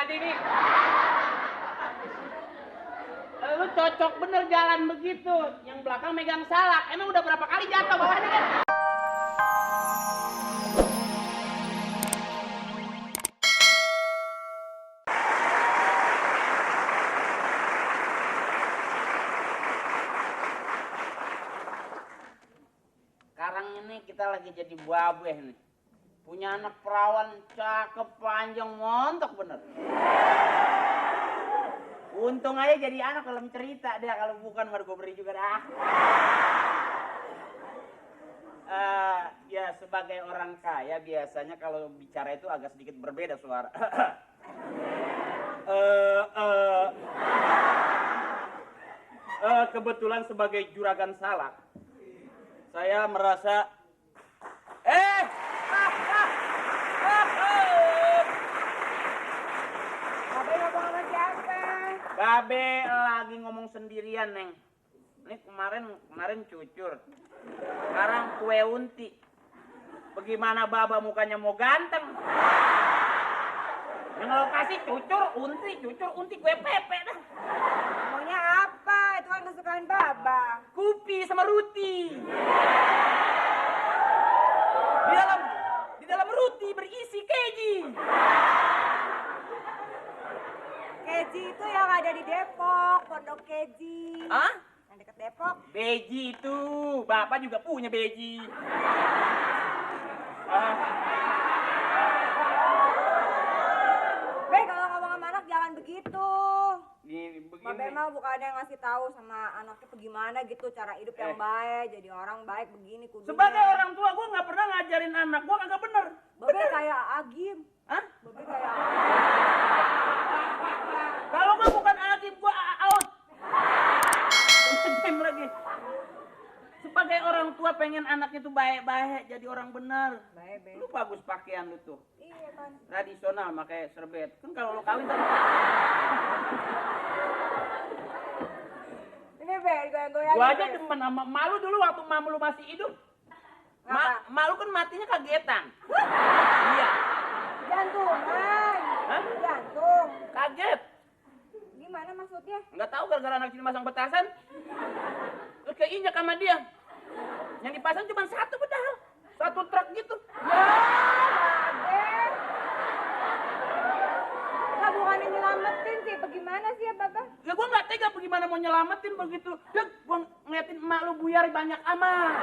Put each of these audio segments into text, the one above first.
jadi nih. Lu cocok bener jalan begitu. Yang belakang megang salak. Emang udah berapa kali jatuh bawahnya kan? Sekarang ini kita lagi jadi babeh nih. Punya anak perawan cakep, panjang, montok bener. Untung aja jadi anak dalam cerita dia, kalau bukan baru gue beri juga dah. Ya sebagai orang kaya biasanya kalau bicara itu agak sedikit berbeda suara. Kebetulan sebagai juragan salak, saya merasa Babe ngomong sama siapa? Babe lagi ngomong sendirian, Neng. Ini kemarin cucur. Sekarang kue unti. Bagaimana Baba mukanya mau ganteng? Yang lokasi cucur unti kue pepe dah. Ngomongnya apa? Itu kan kesukaan Baba. Kupi sama ruti. Di dalam ruti berisi keji. Keji itu yang ada di Depok, Pondok Keji. Hah? Yang dekat Depok. Beji itu. Bapak juga punya beji. Be, kalau ngomong sama anak jangan begitu. Begini. Babe mah bukannya ngasih tahu sama anaknya bagaimana gitu cara hidup yang baik, jadi orang baik begini kudunya. Sebagai orang tua gue nggak pernah ngajarin anak gue kagak bener. Babe kayak Agim. Hah? Babe kayak Kalau gue bukan Agim, gue out. Game lagi. Sebagai orang tua pengen anaknya tuh baik-baik, jadi orang benar. baik, Be. Lu bagus pakaian lu tuh. Iya kan. Tradisional pakai serbet. Kan kalau lo kawin tadi. Ini Be, goyang-goyang. Gua aja demen sama malu dulu waktu mamu lu masih hidup. Ngapa? Malu kan matinya kagetan. Iya. Jantungan. Hah? Jantung. Kaget. Gimana maksudnya? Nggak tahu gara-gara anak sini masang petasan. Terus keinjak sama dia. Yang dipasang cuma satu pedal. Satu truk gitu. Ya, Babe. Nah, bukannya nyelamatin sih, bagaimana sih ya, Baba? Ya gua nggak tega bagaimana mau nyelamatin begitu. Dek, gua ngeliatin emak lu buyar banyak amat.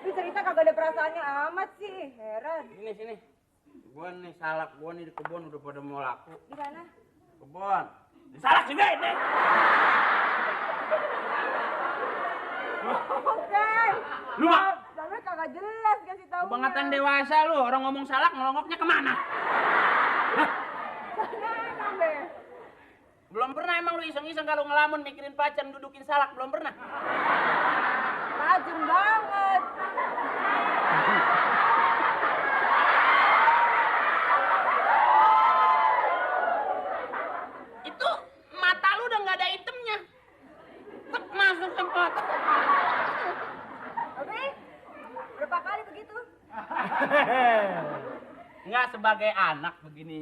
Ini cerita kagak ada perasaannya amat sih, heran. Sini. Gua nih salak, gua nih di kebun udah pada mau laku. Di mana? Kebun. Di salak juga ini. Oke. Lu mah Babe kagak jelas kasih tahu. kebangetan dewasa lu, orang ngomong salak ngelongoknya kemana? Sana, Be. Belum pernah emang lu iseng-iseng kalau ngelamun mikirin pacar dudukin salak, belum pernah. Rajin banget. Itu mata lu udah nggak ada itemnya. Tek masuk ke mata. Babe, berapa kali begitu? Nggak sebagai anak begini.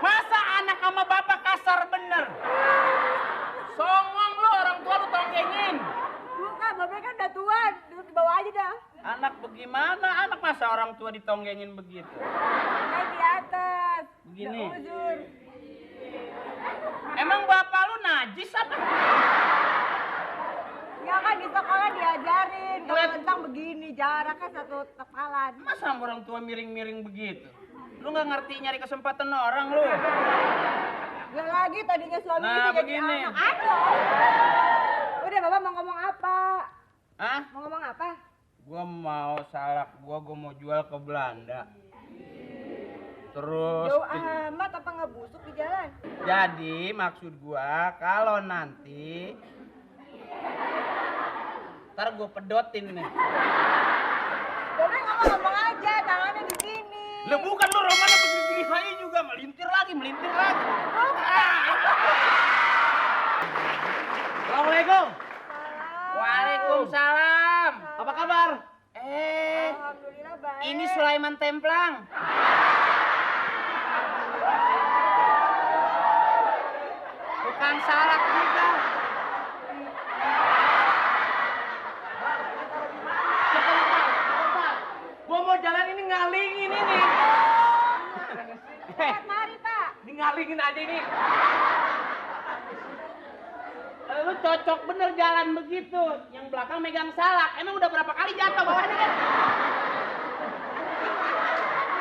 Masa anak sama bapak kasar bener? Songong lu, orang tua lu tonggengin. Bukan, Babe kan udah tua, duduk di bawah aja dah. Anak bagaimana? Anak masa orang tua ditonggengin begitu? Kayak di atas. Begini. Udah uzur. Emang bapak lu najis apa? Ya kan di sekolah diajarin kalau Ngeliat- tentang begini jaraknya satu tepalan. Masa sama orang tua miring-miring begitu? Lu nggak ngerti nyari kesempatan orang lu? Gak lagi tadinya suami Nah, itu jadi begini. anak. Aduh. Udah Bapak mau ngomong apa? Hah? Mau ngomong apa? Gua mau salak gua mau jual ke Belanda. Terus Jauh amat apa nggak busuk di jalan? jadi maksud gua kalau nanti ntar gua pedotin nih. Bapak ngomong aja, tangannya di sini. Lah bukan lu romannya begini-gini aja juga melintir lagi. Assalamualaikum. templang. Tukang salak juga. Gua mau jalan ini ngalingin ini. Mari Pak. Ini ngalingin aja ini. Lu cocok bener jalan begitu. Yang belakang megang salak. Emang udah berapa kali jatuh bawahnya kan?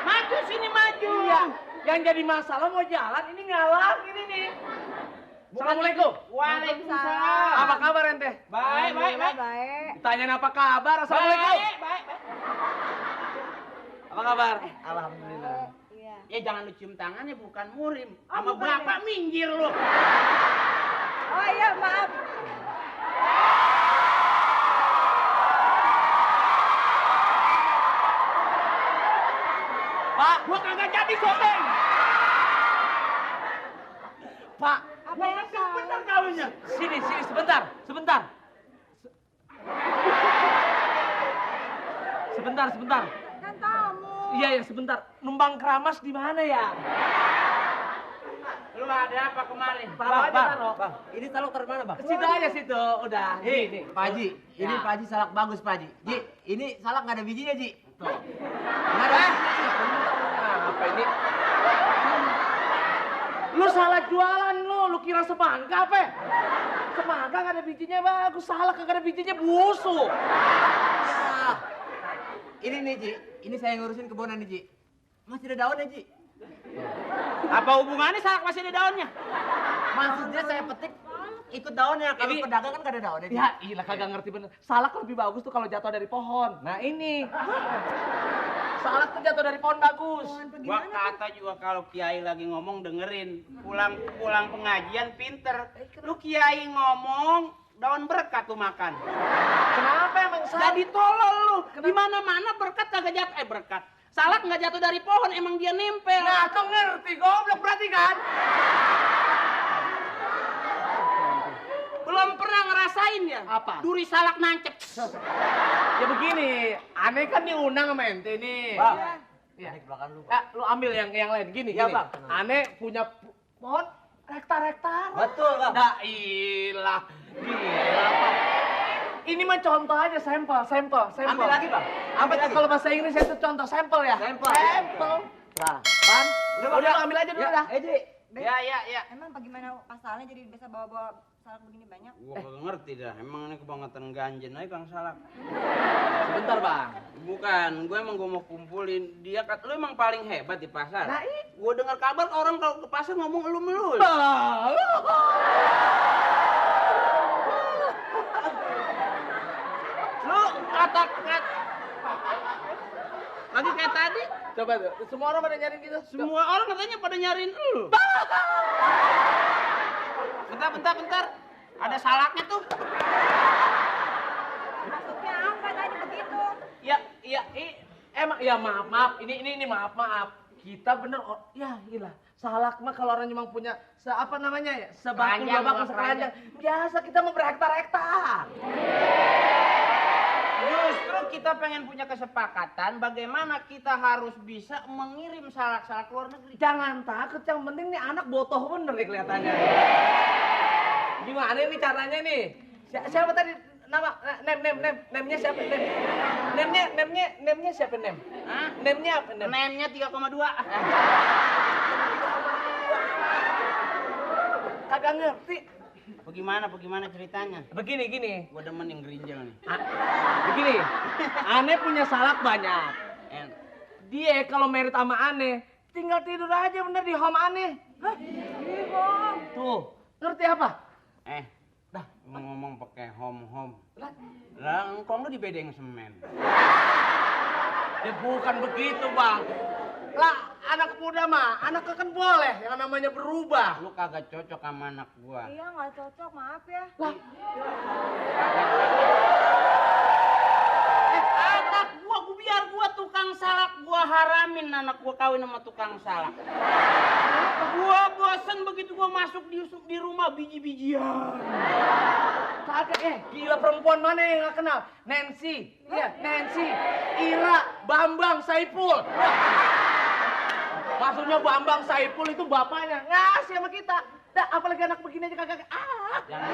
Maju sini maju. Iya. Yang jadi masalah mau jalan ini ngalangin ini. Assalamualaikum. Waalaikumsalam. Apa kabar ente? Baik, baik, baik. Baik. Ditanyain apa kabar? Assalamualaikum. Baik, baik, baik. Apa kabar? Alhamdulillah. Iya. Ya jangan lu cium tangannya, bukan murim. Oh, Sama bukan bapak minggir lu. Oh iya, maaf. Pak, gua kagak jadi syuting. Pak, Apa ya, Kak? bener kawinnya. Sini, sebentar. Sebentar. Kan tamu. Iya, sebentar. Numpang keramas di mana ya? Lu ada apa kemarin? Taruh aja, taruh. Bang, ini salak taruh mana, Bang? Situ aja situ, udah. Nih, Pak Haji. Ini Ya. Pak Haji salak bagus, Pak Haji. Ji, ini salak nggak ada bijinya, Ji. Tuh. Nggak ada bijinya. Apa ini? Lu salah jualan lu kira semangka apa? Semangka nggak ada bijinya bagus, salak kagak ada bijinya busuk. Ya. Ini nih, Ji. Ini saya ngurusin kebunan nih, Ji. Masih ada daunnya, Ji. Apa hubungannya salak masih ada daunnya? Maksudnya saya petik ikut daunnya. Kalau Ini- pedagang kan nggak ada daunnya, Ji. Ya, ilah kagak ngerti bener. Salak lebih bagus tuh kalau jatuh dari pohon. Nah ini. Salak tuh jatuh dari pohon bagus. Gua kata juga kalau kiai lagi ngomong dengerin. Pulang pengajian pinter. Lu kiai ngomong daun berkat tuh makan. Kenapa emang salak? Jadi tolol lu. Di mana-mana berkat kagak jatuh. Berkat. Salak nggak jatuh dari pohon, emang dia nempel. Nah, tuh ngerti, goblok berarti kan? Belum pernah ngerasain ya? Apa? Duri salak nancep. Ya begini, aneh kan diundang sama ente nih. Bang, Iya. ini ke belakang lu, Pak. Lu ambil yang lain gini. Iya, gini. Bang. Aneh punya pohon hektar-hektar. Betul, Bang. Dah ilah, gila Pak. Ini mah contoh aja, sampel. Ambil lagi, Bang. Apa tuh kalau bahasa Inggris itu contoh sampel ya? Sampel. Lah, Pan. Bang. Udah ambil aja dulu dah. Ji. Ya. Emang bagaimana pasalnya jadi bisa bawa-bawa salak begini banyak? Gua kagak ngerti dah. Emang ini kebangetan ganjen aja Kang Salak. Sebentar, Bang. Bukan, gua mau kumpulin. Dia kata lu emang paling hebat di pasar. Nah, Gua dengar kabar orang kalau ke pasar ngomong elu melulu. Lu kata lagi kayak tadi, Coba tuh, semua orang pada nyariin gitu. semua orang katanya pada nyariin elu. Bentar. Ada salaknya tuh. Maksudnya apa tadi begitu? Emang ya maaf. Ini maaf. Kita bener ya gila. Salak mah kalau orang memang punya apa namanya ya? Sebakul, Keranjang, dua bakul, dua sekeranjang. Biasa kita mau berhektar-hektar. Justru kita pengen punya kesepakatan bagaimana kita harus bisa mengirim salak-salak luar negeri. Jangan takut, yang penting nih anak botoh bener nih kelihatannya. Gimana nih caranya nih? Siapa tadi nama nemnya siapa? Nemnya siapa nem? Hah? Nemnya apa nem? Nemnya 3,2. Kagak ngerti. Bagaimana ceritanya? Begini gini. Gua demen yang gerinjel nih. Begini. Aneh punya salak banyak. En- Dia kalau merit sama Aneh, tinggal tidur aja bener di home Aneh. Hah? Tuh, ngerti apa? Dah ngomong pakai home. Lah, Lah engkong lu di bedeng semen. ya bukan begitu, Bang. Lah, anak muda mah, anak kan boleh yang namanya berubah. Lu kagak cocok sama anak gua. Iya nggak cocok, maaf ya. Lah, Anak gua biar gua tukang salak, gua haramin anak gua kawin sama tukang salak. Gua bosen begitu gua masuk di rumah biji-bijian. Kagak, gila perempuan mana yang nggak kenal? Nancy, iya Nancy, Ira, Bambang, Saipul. Maksudnya Bambang Saipul itu bapaknya ngasih sama kita. Dah, apalagi anak begini aja kagak. Jangan,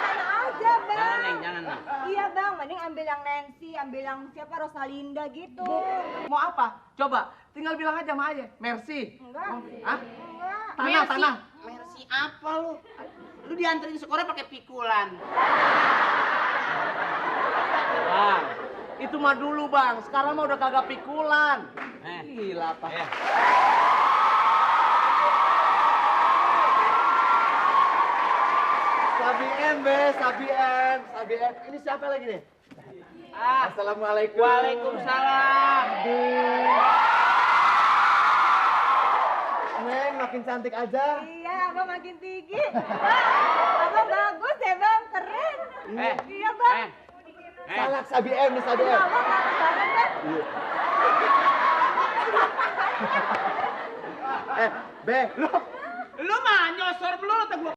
Sana aja, Bang. jangan Neng, jangan Neng. Iya, Bang. Mending ambil yang Nancy, ambil yang siapa Rosalinda gitu. Mau apa? Coba, tinggal bilang aja sama Ayah. Mercy. Enggak. Hah? Enggak. Tanah. Mercy apa lu? Lu dianterin sekolah pakai pikulan. Bang, itu mah dulu bang. Sekarang mah udah kagak pikulan. Gila apa? Sabi M, Be, Sabi M. Ini siapa lagi nih? Assalamualaikum. Waalaikumsalam. Neng, makin cantik aja. Iya, Abang makin tinggi. Abang bagus ya, Bang. Keren. Iya, Bang. Salah Sabi M nih, Sabi M. Abang bagus banget, Bang. Be, Lu mah nyosor belum atau gua